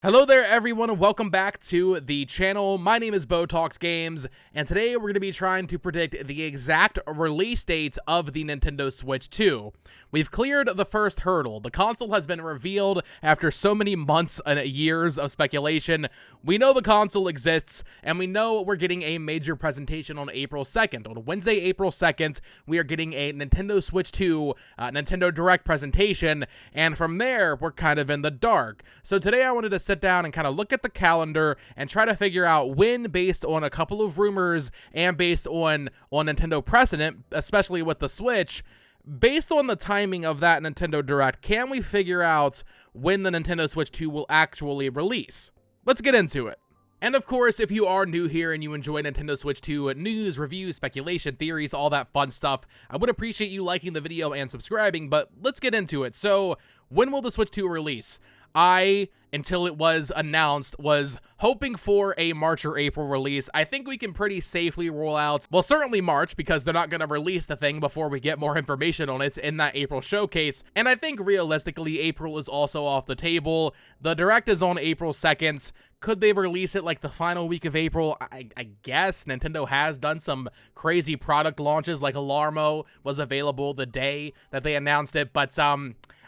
Hello there everyone, and welcome back to the channel. My name is Botox Games, and today we're going to be trying to predict the exact release date of the Nintendo Switch 2. We've cleared the first hurdle. The console has been revealed after so many months and years of speculation. We know the console exists, and we know we're getting a major presentation on April 2nd. On Wednesday, April 2nd, we are getting a Nintendo Switch 2 Nintendo Direct presentation, and from there, we're kind of in the dark. So today I wanted to sit down and kind of look at the calendar and try to figure out when, based on a couple of rumors and based on Nintendo precedent, especially with the Switch, based on the timing of that Nintendo Direct, can we figure out when the Nintendo Switch 2 will actually release? Let's get into it. And of course, if you are new here and you enjoy Nintendo Switch 2 news, reviews, speculation, theories, all that fun stuff, I would appreciate you liking the video and subscribing, but let's get into it. So, when will the Switch 2 release? Until it was announced, was hoping for a March or April release. I think we can pretty safely rule out, well, certainly March, because they're not going to release the thing before we get more information on it in that April showcase. And I think realistically, April is also off the table. The Direct is on April 2nd. Could they release it like the final week of April? I guess. Nintendo has done some crazy product launches, like Alarmo was available the day that they announced it, but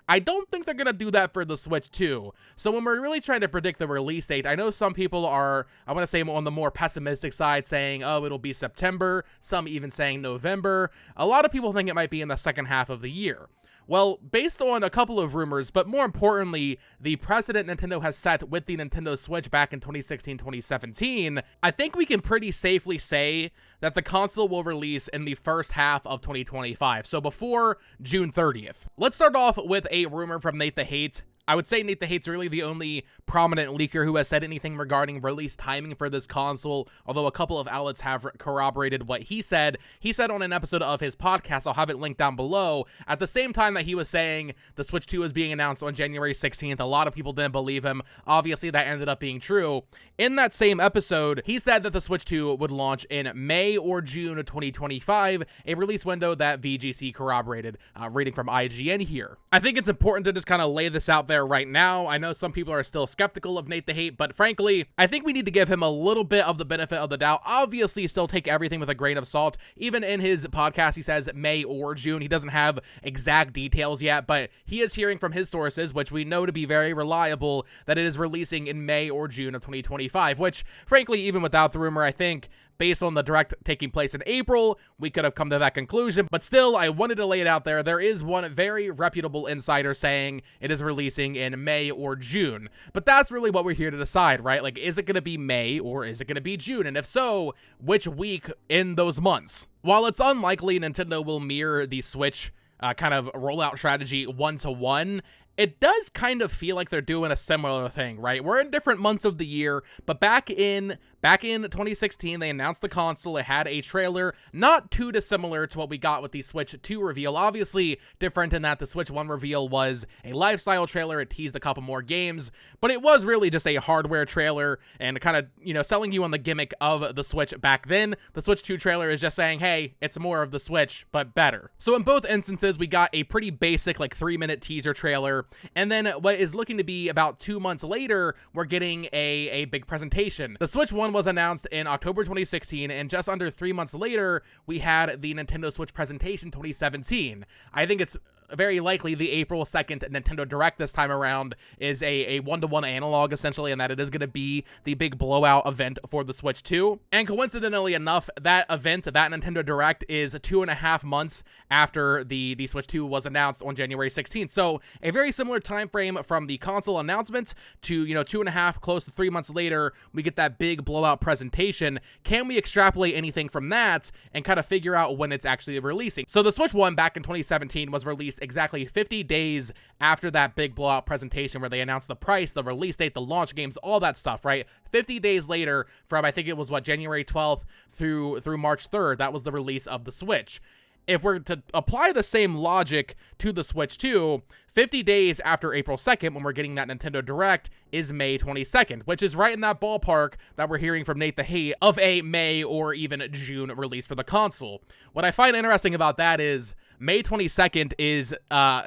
I don't think they're going to do that for the Switch 2. So when we're really trying to predict the release date, I know some people are, I want to say on the more pessimistic side, saying, oh, it'll be September, some even saying November. A lot of people think it might be in the second half of the year. Well, based on a couple of rumors, but more importantly, the precedent Nintendo has set with the Nintendo Switch back in 2016-2017, I think we can pretty safely say that the console will release in the first half of 2025, so before June 30th. Let's start off with a rumor from Nate the Hate. I would say Nate the Hate's really the only prominent leaker who has said anything regarding release timing for this console, although a couple of outlets have corroborated what he said. He said on an episode of his podcast, I'll have it linked down below, at the same time that he was saying the Switch 2 was being announced on January 16th, a lot of people didn't believe him. Obviously, that ended up being true. In that same episode, he said that the Switch 2 would launch in May or June of 2025, a release window that VGC corroborated, reading from IGN here. I think it's important to just kind of lay this out there right now. I know some people are still skeptical of Nate the Hate, but frankly, I think we need to give him a little bit of the benefit of the doubt. Obviously, still take everything with a grain of salt. Even in his podcast, he says May or June. He doesn't have exact details yet, but he is hearing from his sources, which we know to be very reliable, that it is releasing in May or June of 2025, which, frankly, even without the rumor, I think based on the Direct taking place in April, we could have come to that conclusion. But still, I wanted to lay it out there. There is one very reputable insider saying it is releasing in May or June. But that's really what we're here to decide, right? Like, is it going to be May or is it going to be June? And if so, which week in those months? While it's unlikely Nintendo will mirror the Switch kind of rollout strategy one-to-one, it does kind of feel like they're doing a similar thing, right? We're in different months of the year, but back in 2016, they announced the console. It had a trailer not too dissimilar to what we got with the Switch 2 reveal. Obviously, different in that the Switch 1 reveal was a lifestyle trailer. It teased a couple more games, but it was really just a hardware trailer and kind of, selling you on the gimmick of the Switch back then. The Switch 2 trailer is just saying, hey, it's more of the Switch, but better. So in both instances, we got a pretty basic, like, 3-minute teaser trailer, and then what is looking to be about 2 months later, we're getting a big presentation. The Switch 1 was announced in October 2016, and just under 3 months later, we had the Nintendo Switch presentation 2017. I think it's very likely the April 2nd Nintendo Direct this time around is a one-to-one analog, essentially, and that it is going to be the big blowout event for the Switch 2. And coincidentally enough, that event, that Nintendo Direct, is 2.5 months after the Switch 2 was announced on January 16th. So a very similar time frame from the console announcement to, 2.5, close to 3 months later, we get that big blowout presentation. Can we extrapolate anything from that and kind of figure out when it's actually releasing? So the Switch 1 back in 2017 was released exactly 50 days after that big blowout presentation where they announced the price, the release date, the launch games, all that stuff, right? 50 days later from, I think it was January 12th through March 3rd, that was the release of the Switch. If we're to apply the same logic to the Switch 2, 50 days after April 2nd, when we're getting that Nintendo Direct, is May 22nd, which is right in that ballpark that we're hearing from Nate the Hate of a May or even June release for the console. What I find interesting about that is May 22nd is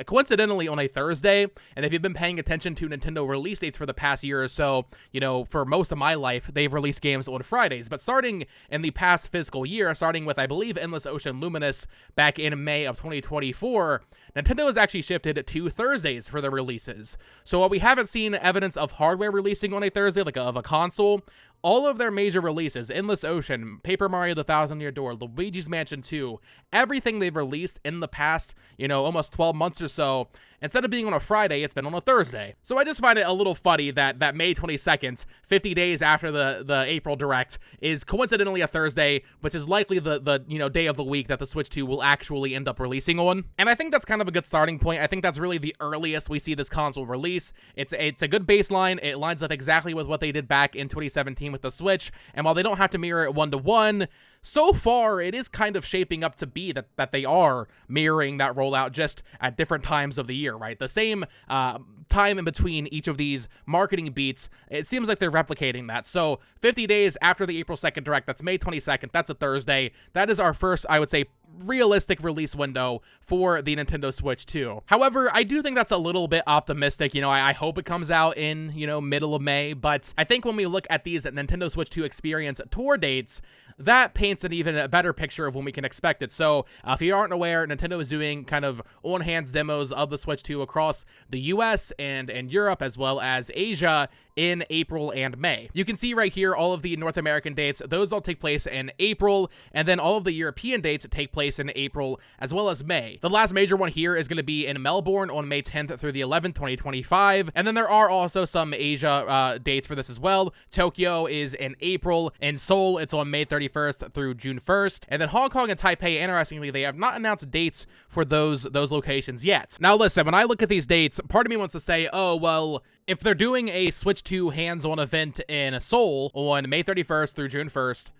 coincidentally on a Thursday, and if you've been paying attention to Nintendo release dates for the past year or so, you know, for most of my life, they've released games on Fridays. But starting in the past fiscal year, starting with, I believe, Endless Ocean Luminous back in May of 2024, Nintendo has actually shifted to Thursdays for their releases. So while we haven't seen evidence of hardware releasing on a Thursday, like of a console, all of their major releases, Endless Ocean, Paper Mario The Thousand Year Door, Luigi's Mansion 2, everything they've released in the past, you know, almost 12 months or so, instead of being on a Friday, it's been on a Thursday. So I just find it a little funny that May 22nd, 50 days after the April Direct, is coincidentally a Thursday, which is likely the you know, day of the week that the Switch 2 will actually end up releasing on. And I think that's kind of a good starting point. I think that's really the earliest we see this console release. It's a good baseline. It lines up exactly with what they did back in 2017 with the Switch, and while they don't have to mirror it one-to-one, so far it is kind of shaping up to be that they are mirroring that rollout just at different times of the year, right? The same time in between each of these marketing beats, it seems like they're replicating that. So 50 days after the April 2nd Direct, that's May 22nd, that's a Thursday. That is our first, I would say, realistic release window for the Nintendo Switch 2. However, I do think that's a little bit optimistic. You know, I hope it comes out in, you know, middle of May, but I think when we look at these Nintendo Switch 2 Experience tour dates, that paints an even better picture of when we can expect it. So if you aren't aware, Nintendo is doing kind of on-hands demos of the Switch 2 across the US and Europe, as well as Asia, in April and May. You can see right here all of the North American dates. Those all take place in April, and then all of the European dates take place in April as well as May. The last major one here is going to be in Melbourne on May 10th through the 11th, 2025, and then there are also some Asia dates for this as well. Tokyo is in April, and Seoul, it's on May 31st through June 1st, and then Hong Kong and Taipei, interestingly, they have not announced dates for those locations yet. Now listen, when I look at these dates, part of me wants to say, oh, well, if they're doing a Switch 2 hands-on event in Seoul on May 31st through June 1st,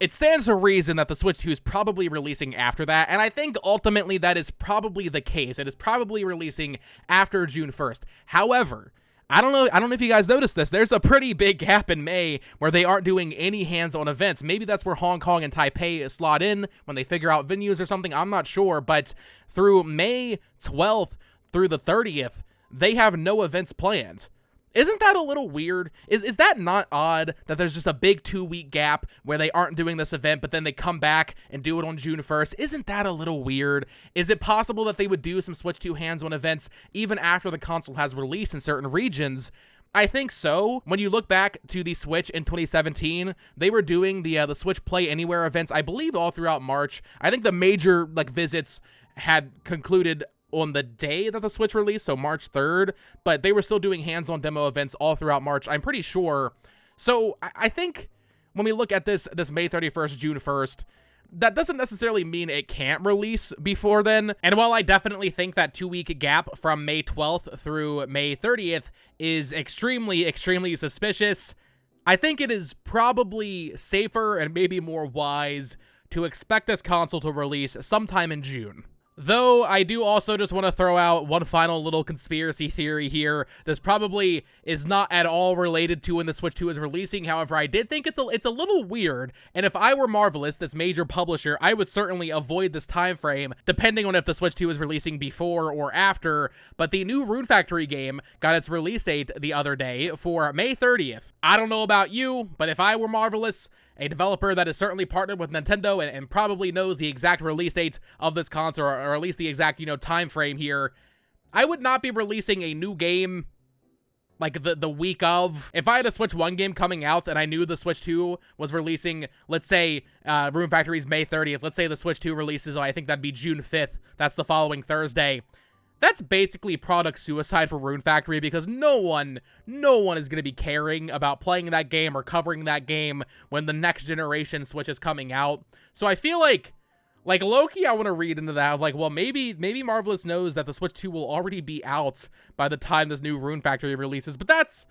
it stands to reason that the Switch 2 is probably releasing after that, and I think ultimately that is probably the case. It is probably releasing after June 1st. However, I don't know if you guys noticed this. There's a pretty big gap in May where they aren't doing any hands-on events. Maybe that's where Hong Kong and Taipei slot in when they figure out venues or something. I'm not sure, but through May 12th through the 30th, they have no events planned. Isn't that a little weird? Is that not odd that there's just a big 2-week gap where they aren't doing this event, but then they come back and do it on June 1st? Isn't that a little weird? Is it possible that they would do some Switch 2 hands-on events even after the console has released in certain regions? I think so. When you look back to the Switch in 2017, they were doing the Switch Play Anywhere events, I believe, all throughout March. I think the major visits had concluded on the day that the Switch released, so March 3rd, but they were still doing hands-on demo events all throughout March, I'm pretty sure. So I think when we look at this May 31st, June 1st, that doesn't necessarily mean it can't release before then. And while I definitely think that 2-week gap from May 12th through May 30th is extremely, extremely suspicious, I think it is probably safer and maybe more wise to expect this console to release sometime in June. Though I do also just want to throw out one final little conspiracy theory here. This probably is not at all related to when the Switch 2 is releasing. However, I did think it's a little weird, and if I were Marvelous, this major publisher, I would certainly avoid this time frame, depending on if the Switch 2 is releasing before or after. But the new Rune Factory game got its release date the other day for May 30th. I don't know about you, but if I were Marvelous, a developer that is certainly partnered with Nintendo and probably knows the exact release dates of this console, or at least the exact, time frame here, I would not be releasing a new game like the week of. If I had a Switch 1 game coming out and I knew the Switch 2 was releasing, let's say, Rune Factory's May 30th, let's say the Switch 2 releases, I think that'd be June 5th, that's the following Thursday. That's basically product suicide for Rune Factory, because no one is going to be caring about playing that game or covering that game when the next generation Switch is coming out. So I feel like low-key, I want to read into that, well, maybe Marvelous knows that the Switch 2 will already be out by the time this new Rune Factory releases, but that's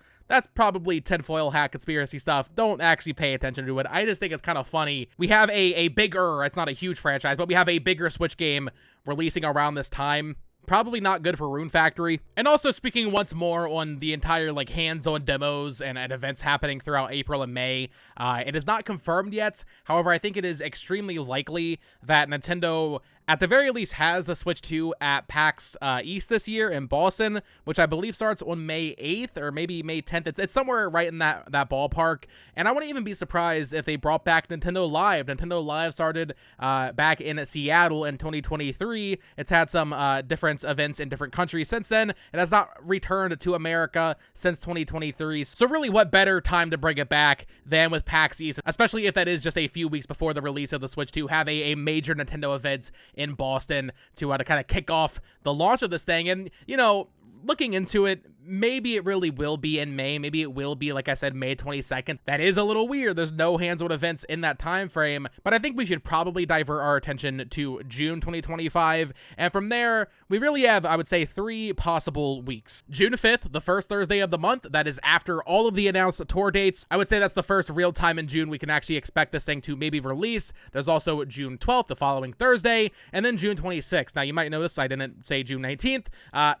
probably tinfoil hat conspiracy stuff. Don't actually pay attention to it. I just think it's kind of funny. We have a bigger, it's not a huge franchise, but we have a bigger Switch game releasing around this time. Probably not good for Rune Factory. And also, speaking once more on the entire hands-on demos and events happening throughout April and May, it is not confirmed yet. However, I think it is extremely likely that Nintendo at the very least has the Switch 2 at PAX East this year in Boston, which I believe starts on May 8th or maybe May 10th. It's somewhere right in that ballpark. And I wouldn't even be surprised if they brought back Nintendo Live. Nintendo Live started back in Seattle in 2023. It's had some different events in different countries since then. It has not returned to America since 2023. So really, what better time to bring it back than with PAX East, especially if that is just a few weeks before the release of the Switch 2, have a major Nintendo event in Boston to kind of kick off the launch of this thing. And, you know, looking into it, maybe it really will be in May. Maybe it will be, like I said, May 22nd. That is a little weird. There's no hands-on events in that time frame, but I think we should probably divert our attention to June 2025. And from there, we really have, I would say, 3 possible weeks. June 5th, the first Thursday of the month. That is after all of the announced tour dates. I would say that's the first real time in June we can actually expect this thing to maybe release. There's also June 12th, the following Thursday, and then June 26th. Now, you might notice I didn't say June 19th.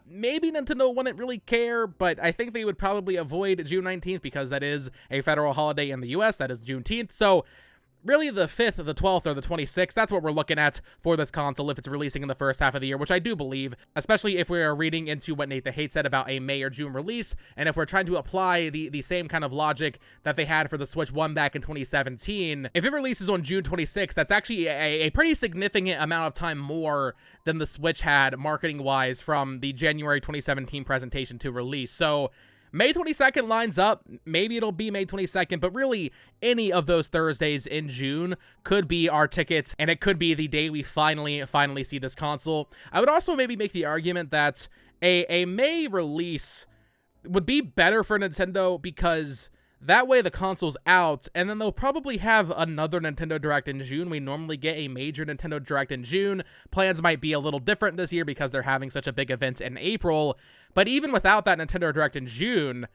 Maybe Nintendo wouldn't really care, but I think they would probably avoid June 19th because that is a federal holiday in the US. That is Juneteenth. So really the 5th, the 12th, or the 26th, that's what we're looking at for this console if it's releasing in the first half of the year, which I do believe, especially if we are reading into what Nate the Hate said about a May or June release, and if we're trying to apply the same kind of logic that they had for the Switch 1 back in 2017. If it releases on June 26th, that's actually a pretty significant amount of time more than the Switch had marketing-wise from the January 2017 presentation to release. So May 22nd lines up. Maybe it'll be May 22nd, but really any of those Thursdays in June could be our tickets, and it could be the day we finally see this console. I would also maybe make the argument that a May release would be better for Nintendo because that way the console's out, and then they'll probably have another Nintendo Direct in June. We normally get a major Nintendo Direct in June. Plans might be a little different this year because they're having such a big event in April. But even without that Nintendo Direct in June,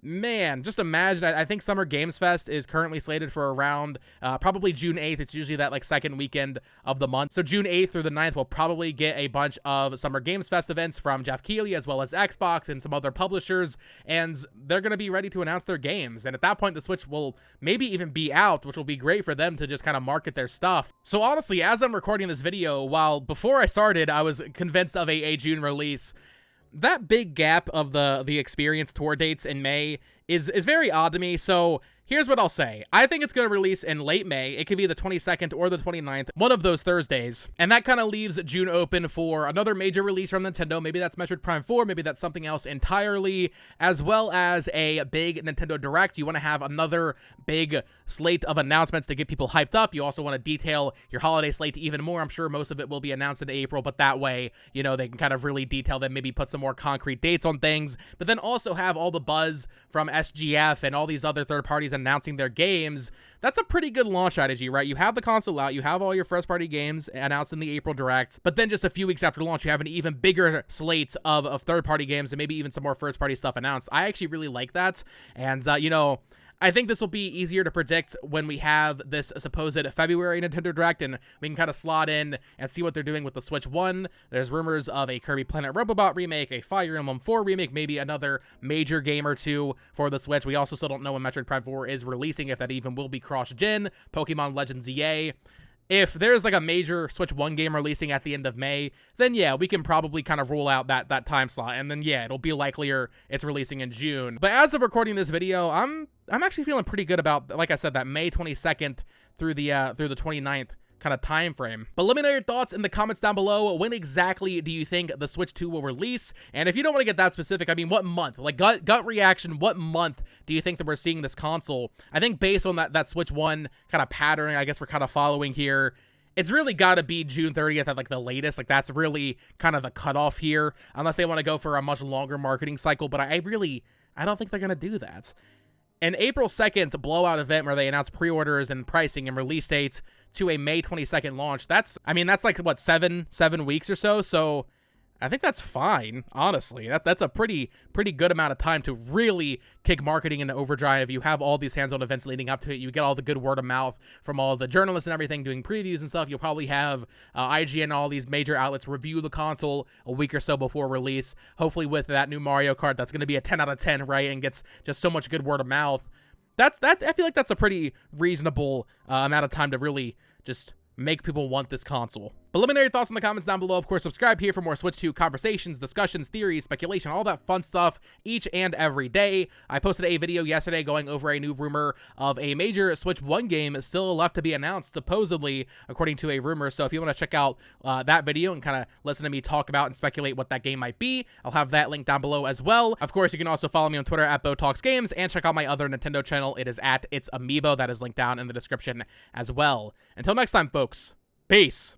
man, just imagine. I think Summer Games Fest is currently slated for around probably June 8th. It's usually that like second weekend of the month. So June 8th through the 9th, we'll probably get a bunch of Summer Games Fest events from Jeff Keighley as well as Xbox and some other publishers, and they're going to be ready to announce their games. And at that point, the Switch will maybe even be out, which will be great for them to just kind of market their stuff. So honestly, as I'm recording this video, while before I started, I was convinced of a June release, that big gap of the Experience tour dates in May is very odd to me. So here's what I'll say. I think it's going to release in late May. It could be the 22nd or the 29th, one of those Thursdays. And that kind of leaves June open for another major release from Nintendo. Maybe that's Metroid Prime 4. Maybe that's something else entirely, as well as a big Nintendo Direct. You want to have another big slate of announcements to get people hyped up. You also want to detail your holiday slate even more. I'm sure most of it will be announced in April, but that way, you know, they can kind of really detail them, maybe put some more concrete dates on things, but then also have all the buzz from SGF and all these other third parties announcing their games. That's a pretty good launch strategy, right? You have the console out, you have all your first party games announced in the April Direct, but then just a few weeks after launch, you have an even bigger slate of third party games and maybe even some more first party stuff announced. I actually really like that. And, you know, I think this will be easier to predict when we have this supposed February Nintendo Direct, and we can kind of slot in and see what they're doing with the Switch 1. There's rumors of a Kirby Planet Robobot remake, a Fire Emblem 4 remake, maybe another major game or two for the Switch. We also still don't know when Metroid Prime 4 is releasing, if that even will be cross-gen. Pokemon Legends EA. If there's like a major Switch 1 game releasing at the end of May, then yeah, we can probably kind of rule out that time slot, and then yeah, it'll be likelier it's releasing in June. But as of recording this video, I'm actually feeling pretty good about, like I said, that May 22nd through the 29th kind of time frame. But let me know your thoughts in the comments down below. When exactly do you think the Switch 2 will release? And if you don't want to get that specific, I mean, what month? Like gut reaction, what month do you think that we're seeing this console? I think based on that Switch 1 kind of pattern, I guess we're kind of following here, it's really got to be June 30th at like the latest. Like that's really kind of the cutoff here, unless they want to go for a much longer marketing cycle. But I don't think they're going to do that. An April 2nd blowout event where they announce pre-orders and pricing and release dates to a May 22nd launch, that's like, what, seven weeks or so? So I think that's fine, honestly. That's a pretty good amount of time to really kick marketing into overdrive. You have all these hands-on events leading up to it. You get all the good word of mouth from all the journalists and everything doing previews and stuff. You'll probably have IGN and all these major outlets review the console a week or so before release. Hopefully with that new Mario Kart, that's going to be a 10 out of 10, right? And gets just so much good word of mouth. I feel like that's a pretty reasonable amount of time to really just make people want this console. But let me know your thoughts in the comments down below. Of course, subscribe here for more Switch 2 conversations, discussions, theories, speculation, all that fun stuff each and every day. I posted a video yesterday going over a new rumor of a major Switch 1 game still left to be announced, supposedly, according to a rumor. So if you want to check out that video and kind of listen to me talk about and speculate what that game might be, I'll have that link down below as well. Of course, you can also follow me on Twitter at BoTalksGames and check out my other Nintendo channel. It is at It's Amiibo. That is linked down in the description as well. Until next time, folks. Peace.